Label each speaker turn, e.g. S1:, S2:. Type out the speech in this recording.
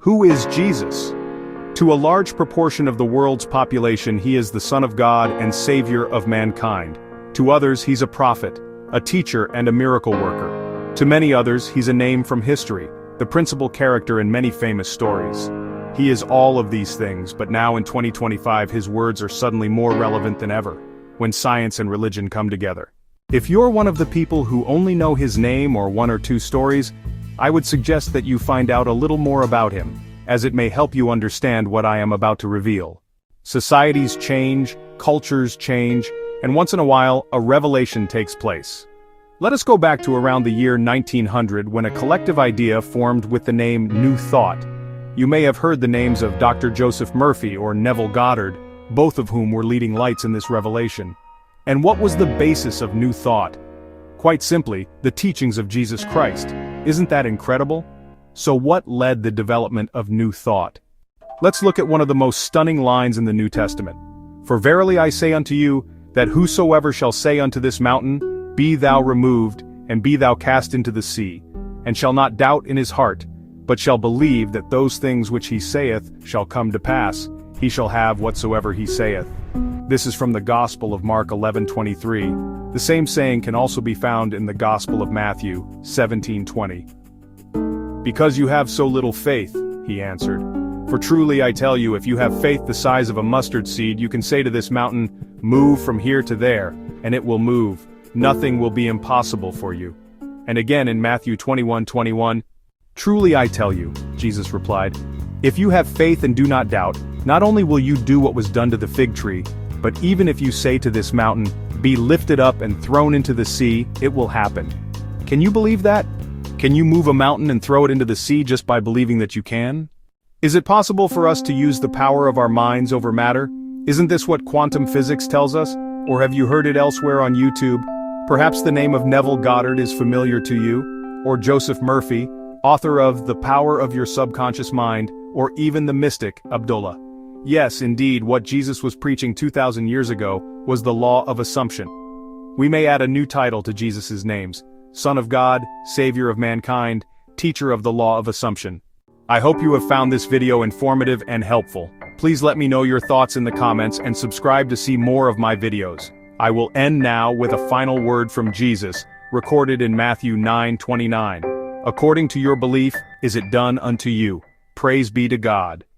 S1: Who is Jesus? To a large proportion of the world's population, he is the Son of God and Savior of mankind. To others, he's a prophet, a teacher, and a miracle worker. To many others, he's a name from history, the principal character in many famous stories. He is all of these things, but now in 2025 his words are suddenly more relevant than ever, when science and religion come together. If you're one of the people who only know his name or one or two stories, I would suggest that you find out a little more about him, as it may help you understand what I am about to reveal. Societies change, cultures change, and once in a while, a revelation takes place. Let us go back to around the year 1900 when a collective idea formed with the name New Thought. You may have heard the names of Dr. Joseph Murphy or Neville Goddard, both of whom were leading lights in this revelation. And what was the basis of New Thought? Quite simply, the teachings of Jesus Christ. Isn't that incredible? So what led the development of New Thought? Let's look at one of the most stunning lines in the New Testament. For verily I say unto you, that whosoever shall say unto this mountain, Be thou removed, and be thou cast into the sea, and shall not doubt in his heart, but shall believe that those things which he saith shall come to pass, he shall have whatsoever he saith. This is from the Gospel of Mark 11:23. The same saying can also be found in the Gospel of Matthew 17:20. Because you have so little faith, he answered. For truly I tell you, if you have faith the size of a mustard seed, you can say to this mountain, Move from here to there, and it will move. Nothing will be impossible for you. And again in Matthew 21:21, Truly I tell you, Jesus replied, if you have faith and do not doubt, not only will you do what was done to the fig tree, but even if you say to this mountain, Be lifted up and thrown into the sea, it will happen. Can you believe that? Can you move a mountain and throw it into the sea just by believing that you can? Is it possible for us to use the power of our minds over matter? Isn't this what quantum physics tells us? Or have you heard it elsewhere on YouTube? Perhaps the name of Neville Goddard is familiar to you, or Joseph Murphy, author of The Power of Your Subconscious Mind, or even the mystic Abdullah. Yes, indeed, what Jesus was preaching 2,000 years ago was the law of assumption. We may add a new title to Jesus' names: Son of God, Savior of mankind, Teacher of the Law of Assumption. I hope you have found this video informative and helpful. Please let me know your thoughts in the comments and subscribe to see more of my videos. I will end now with a final word from Jesus, recorded in Matthew 9:29. According to your belief, is it done unto you. Praise be to God.